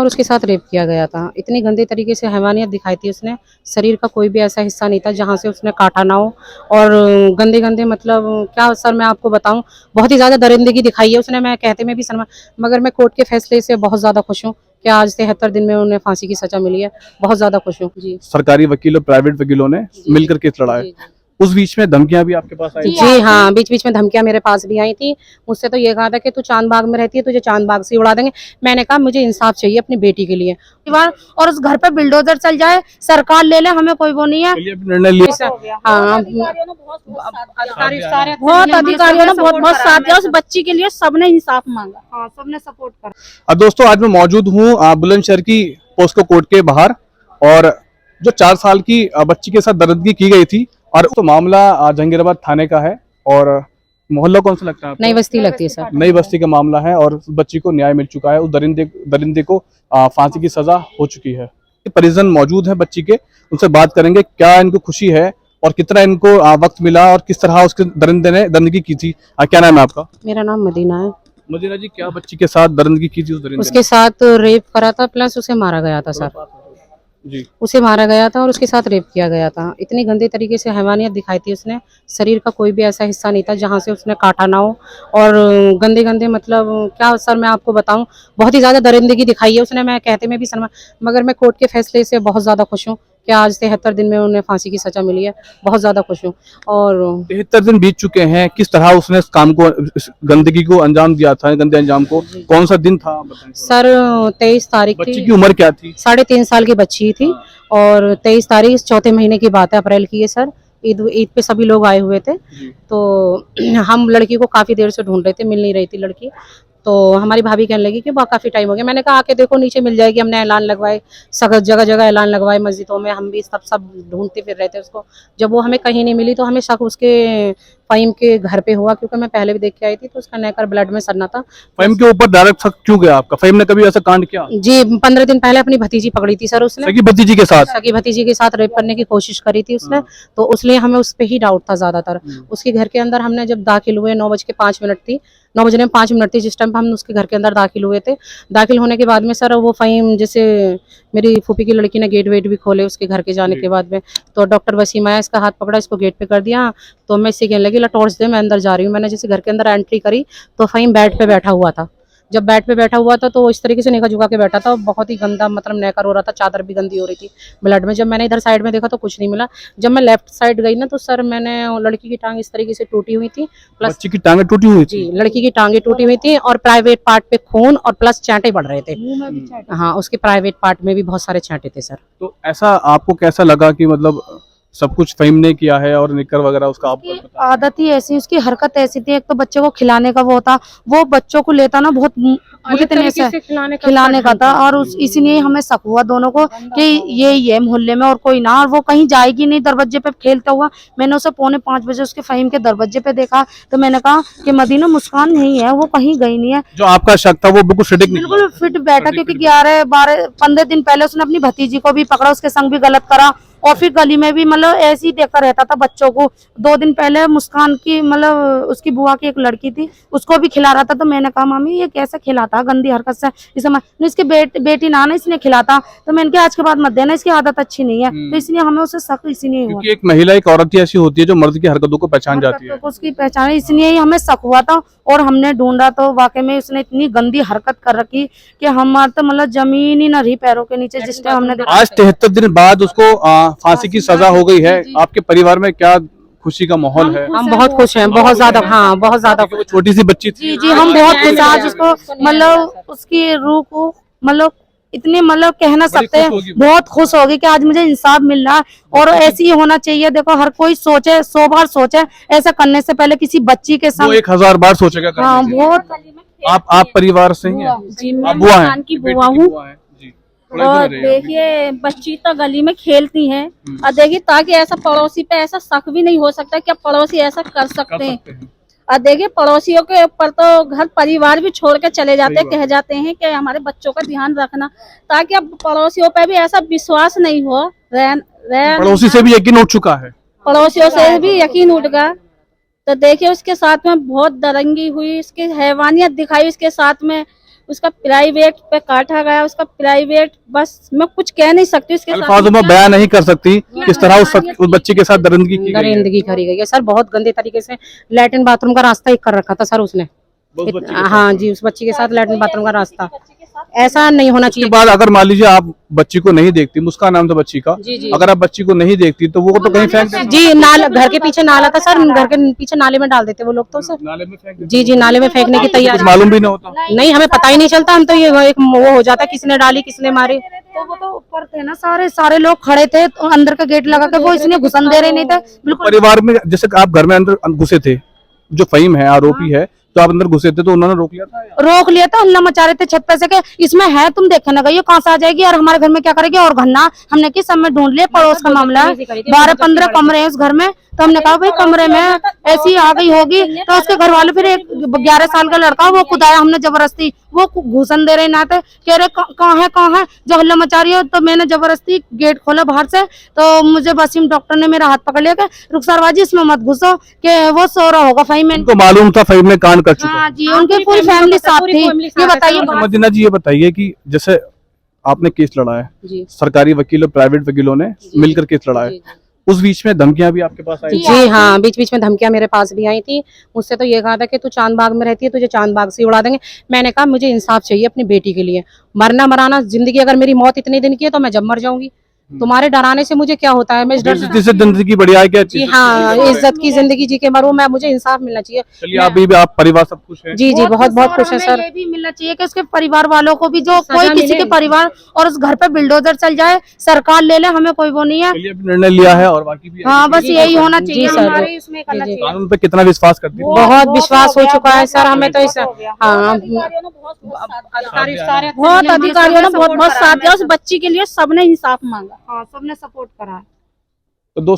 और उसके साथ रेप किया गया था। इतनी गंदे तरीके से हैवानियत दिखाई थी उसने। शरीर का कोई भी ऐसा हिस्सा नहीं था जहाँ से उसने काटा ना हो। और गंदे गंदे मतलब क्या सर मैं आपको बताऊं, बहुत ही ज़्यादा दरिंदगी दिखाई है उसने। मैं कहते में भी शर्मा, मगर मैं कोर्ट के फैसले से बहुत ज़्यादा खुश हूँ कि आज 73 दिन में उन्हें फांसी की सजा मिली है। बहुत ज़्यादा खुश हूँ जी। सरकारी वकील और प्राइवेट वकीलों ने मिलकर केस लड़ा है। उस बीच में धमकियां भी आपके पास आई? जी हाँ, बीच बीच में धमकियां मेरे पास भी आई थी। मुझसे तो ये कहा था कि तू चांदबाग में रहती है, तुझे चांदबाग से उड़ा देंगे। मैंने कहा मुझे इंसाफ चाहिए अपनी बेटी के लिए। और उस घर पे बिल्डोजर चल जाए, सरकार ले ले, हमें कोई वो नहीं है। चलिए अभी निर्णय लिया। हाँ, बहुत अधिकारियों ने बहुत साथ दिया उस बच्ची के लिए, सबने इंसाफ मांगा। हाँ, सबने सपोर्ट करा। अब दोस्तों आज मैं मौजूद हूँ बुलंदशहर की पोस्को कोर्ट के बाहर, और जो 4 साल की बच्ची के साथ दरिंदगी की गई थी, और तो मामला जहांगीराबाद थाने का है। और मोहल्ला कौन सा लगता है आपको? नई बस्ती लगती है सर। नई बस्ती का मामला है, और उस बच्ची को न्याय मिल चुका है। उस दरिंदे को फांसी की सजा हो चुकी है। परिजन मौजूद है बच्ची के, उनसे बात करेंगे क्या इनको खुशी है और कितना इनको वक्त मिला और किस तरह उसके दरिंदे ने दरिंदगी की थी। क्या नाम है आपका? मेरा नाम मदीना है। मदीना जी, क्या बच्ची के साथ दरिंदगी की थी उस दरिंदे उसके साथ रेप करा था, प्लस उसे मारा गया था सर। जी। उसे मारा गया था और उसके साथ रेप किया गया था। इतनी गंदे तरीके से हैवानियत दिखाई थी उसने। शरीर का कोई भी ऐसा हिस्सा नहीं था जहाँ से उसने काटा ना हो। और गंदे गंदे मतलब क्या सर मैं आपको बताऊं, बहुत ही ज़्यादा दरिंदगी दिखाई है उसने। मैं कहते में भी शर्मा, मगर मैं कोर्ट के फैसले से बहुत ज़्यादा खुश हूँ कि आज 73 दिन में उन्हें फांसी की सजा मिली है। बहुत ज़्यादा खुश हूँ। और 73 दिन बीत चुके हैं, किस तरह उसने इस काम को, इस गंदगी को अंजाम दिया था, गंदे अंजाम को? कौन सा दिन था बताएं? सर 23 तारीख बच्ची थी। की उम्र क्या थी? 3.5 साल की बच्ची थी। और 23 तारीख चौथे महीने की बात है, अप्रैल की है सर। ईद पे सभी लोग आए हुए थे। तो हम लड़की को काफी देर से ढूंढ रहे थे, मिल नहीं रही थी लड़की। तो हमारी भाभी कहने लगी कि काफी टाइम हो गया। मैंने कहा आके देखो, नीचे मिल जाएगी। हमने ऐलान लगवाए, जगह जगह ऐलान लगवाए मस्जिदों में। हम भी सब ढूंढते फिर रहे थे उसको। जब वो हमें कहीं नहीं मिली तो हमें शक उसके फ़हीम के घर पे हुआ, क्योंकि मैं पहले भी देख के आई थी तो उसका नेक और ब्लड में सड़ना था। फ़हीम के ऊपर डायरेक्ट शक क्यों गया आपका? फ़हीम ने कभी ऐसा कांड किया? जी 15 दिन पहले अपनी भतीजी पकड़ी थी सर उसने। सगी भतीजी के साथ? सगी भतीजी के साथ रेप करने की कोशिश करी थी उसने। तो इसलिए हमें उस पे ही डाउट था ज्यादातर। उसके घर के अंदर हमने जब दाखिल हुए, 9:05 थी, 9:05 थी जिस टाइम हम उसके घर के अंदर दाखिल हुए थे। दाखिल होने के बाद में सर वो फ़हीम, जैसे मेरी फूफी की लड़की ने गेट वेट भी खोले उसके घर के जाने के बाद में। तो डॉक्टर वसीम आया, इसका हाथ पकड़ा, इसको गेट पे कर दिया। तो मैं इससे कहने लगी ला टॉर्च दे, मैं अंदर जा रही हूँ। मैंने जैसे घर के अंदर एंट्री करी तो फ़हीम बेड पे बैठा हुआ था। जब बेड पे बैठा हुआ था तो इस तरीके से नेका झुका के बैठा था। बहुत ही गंदा मतलब नेकर हो रहा था, चादर भी गंदी हो रही थी ब्लड में। जब मैंने इधर साइड में देखा तो कुछ नहीं मिला। जब मैं लेफ्ट साइड गई ना तो सर मैंने लड़की की टांग इस तरीके से टूटी हुई थी, प्लस बच्ची की टांगें टूटी हुई थी? जी लड़की की टांगे टूटी हुई थी और प्राइवेट पार्ट पे खून और प्लस चांटे पड़ रहे थे। हाँ, उसके प्राइवेट पार्ट में भी बहुत सारे चांटे थे सर। तो ऐसा आपको कैसा लगा कि मतलब सब कुछ फ़हीम ने किया है और निकर वगैरह उसका आपको पता है? आदत ही ऐसी, उसकी हरकत ऐसी थी। एक तो बच्चे को खिलाने का वो था, वो बच्चों को लेता ना बहुत बुरी तरीके से खिलाने का था। और इसीलिए हमें शक हुआ दोनों को कि ये मोहल्ले में और कोई ना, और वो कहीं जाएगी नहीं। दरवाजे पे खेलता हुआ मैंने उसे 4:45 बजे उसके फ़हीम के दरवाजे पे देखा। तो मैंने कहा कि मदीना मुस्कान नहीं है, वो कहीं गई नहीं है। जो आपका शक था वो बिल्कुल सटीक निकला? बिल्कुल फिट बैठा, क्योंकि 11, 12, 15 दिन पहले उसने अपनी भतीजी को भी पकड़ा, उसके संग भी गलत करा। और फिर गली में भी मतलब ऐसे ही देखता रहता था बच्चों को। 2 दिन पहले मुस्कान की मतलब उसकी बुआ की एक लड़की थी, उसको भी खिला रहा था। तो मैंने कहा मामी ये कैसे खिलाता, गंदी हरकत से। इसके बेटी ना इसने खिलाता। तो मैंने कहा आज के बाद मत देना, इसकी आदत अच्छी नहीं है। तो इसलिए हमें उसे शक इसीलिए हुआ। क्योंकि एक महिला, एक औरत ही ऐसी होती है जो मर्द की हरकतों को पहचान जाती है। उसकी पहचान, इसलिए ही हमें शक हुआ था। और हमने ढूंढा तो वाकई में उसने इतनी गंदी हरकत कर रखी कि हमारे तो मतलब जमीन ही न रही पैरों के नीचे जिस टाइम हमने देखा। आज 73 दिन बाद उसको फांसी की सजा हो गई है। आपके परिवार में क्या खुशी का माहौल है? हम बहुत खुश हैं, बहुत ज्यादा। हाँ, बहुत ज्यादा। वो छोटी सी बच्ची थी। जी हम बहुत खुश हैं आज उसको, मतलब उसकी रूह को मतलब इतने मतलब कह ना सकते हैं, बहुत खुश होगी कि आज मुझे इंसाफ मिल रहा है। और ऐसे ही होना चाहिए। देखो हर कोई सोचे, 100 बार सोचे ऐसा करने से पहले किसी बच्ची के साथ। 1000 बार सोचेगा। हाँ बहुत। आप परिवार से ही हैं? जी मैं बुआ हैं? मुस्कान की बुआ हूँ। और देखिए बच्ची तो गली में खेलती हैं, और देखिए ताकि ऐसा पड़ोसी पे ऐसा शक भी नहीं हो सकता कि पड़ोसी ऐसा कर सकते हैं। और देखिए पड़ोसियों के ऊपर तो घर परिवार भी छोड़ के चले जाते, कह जाते हैं कि हमारे बच्चों का ध्यान रखना, ताकि अब पड़ोसियों पे भी ऐसा विश्वास नहीं हो। पड़ोसी से भी यकीन उठ चुका है। पड़ोसियों से भी यकीन उठ गया। तो देखिए उसके साथ में बहुत दरंगी हुई, उसकी हैवानियत दिखाई उसके साथ में। उसका प्राइवेट पे काटा गया, उसका प्राइवेट, बस मैं कुछ कह नहीं सकती उसके साथ। अल्फाजों में बयान नहीं कर सकती किस तरह उस बच्ची के साथ दरिंदगी की गई है। दरिंदगी करी गई है सर, बहुत गंदे तरीके से। लैट्रिन बाथरूम का रास्ता एक कर रखा था सर उसने। उस बच्ची के हाँ जी, उस बच्ची के साथ लैट्रिन बाथरूम का रास्ता, ऐसा नहीं होना उसके चाहिए। बाद अगर मान लीजिए आप बच्ची को नहीं देखती, मुस्कान नाम था बच्ची का, जी जी अगर आप बच्ची को नहीं देखती तो वो तो कहीं फेंक देती। जी, नाला घर के पीछे नाला था सर, घर के पीछे नाले में डाल देते वो लोग तो सर। नाले में फेंक देती। जी जी, नाले में फेंकने की कुछ तैयारी। मालूम भी नहीं होता। नहीं, हमें पता ही नहीं चलता, हम तो ये एक वो हो जाता किसने डाली किसने मारी। तो वो तो ऊपर थे ना, सारे लोग खड़े थे तो अंदर का गेट लगा के, वो इसने घुसन दे रहे नहीं थे बिल्कुल। परिवार में जैसे आप घर में अंदर घुसे थे, जो फहीम है आरोपी है, तो आप अंदर घुसे थे तो उन्होंने रोक लिया था या? रोक लिया था, हल्ला मचा रहे थे छत पे से के इसमें है, तुम देखे ना, ये कहाँ से आ जाएगी और हमारे घर में क्या करेगी। और घरना हमने की सब में ढूंढ लिया, पड़ोस का मामला है, 12-15 कमरे हैं उस घर में, तो हमने कहा भाई कमरे में ऐसी आ गई होगी। तो उसके घर वाले फिर एक 11 साल का लड़का वो खुद आया, हमने जबरदस्ती, वो घुसन दे रहे ना थे, कह रहे कहाँ है जो हल्ला मचा रही है। तो मैंने जबरदस्ती गेट खोला बाहर से, तो मुझे वसीम डॉक्टर ने मेरा हाथ पकड़ लिया कि रुखसारबाजी इसमें मत घुसो, कि वो सो रहा होगा फहीम। उनको मालूम था फहीम ने कांड कर चुका। हाँ जी, उनकी पूरी फैमिली साथ थी। ये बताइए मदीना जी, ये बताइए कि जैसे आपने केस लड़ा है, जी सरकारी वकील और प्राइवेट वकीलों ने मिलकर केस लड़ा है, उस बीच में धमकियां भी आपके पास आई थी? जी हाँ, बीच बीच में धमकियां मेरे पास भी आई थी। मुझसे तो ये कहा था कि तू चांदबाग में रहती है, तुझे चांदबाग से उड़ा देंगे। मैंने कहा मुझे इंसाफ चाहिए अपनी बेटी के लिए, मरना मराना जिंदगी, अगर मेरी मौत इतने दिन की है तो मैं जब मर जाऊंगी। तुम्हारे डराने से मुझे क्या होता है, मैं इस डर से। जिससे जिंदगी बढ़िया है क्या? जी हाँ, इज्जत की जिंदगी जी के मरूं मैं, मुझे इंसाफ मिलना चाहिए। चलिए, अभी भी आप परिवार सब खुश है? जी जी, बहुत बहुत खुश है हमें सर। ये भी मिलना चाहिए कि उसके परिवार वालों को भी, जो सजा कोई किसी मिले। के परिवार और उस घर पे बिल्डोजर चल जाए, सरकार ले ले, हमें कोई वो नहीं है। चलिए, अभी निर्णय लिया है और बाकी भी हाँ, बस जी, यही जी, होना जी, चाहिए, सर। हमारे इसमें करना जी, जी। चाहिए। कानून पे कितना विश्वास करती है? बहुत विश्वास हो चुका है सर हमें तो इस। हाँ, अधिकारियों ने अधिकारी सारे बहुत अधिकारियों ने बहुत साथ दिया, उस बच्ची के लिए सबने इंसाफ मांगा। हाँ, सबने सपोर्ट करा है। तो दोस्तों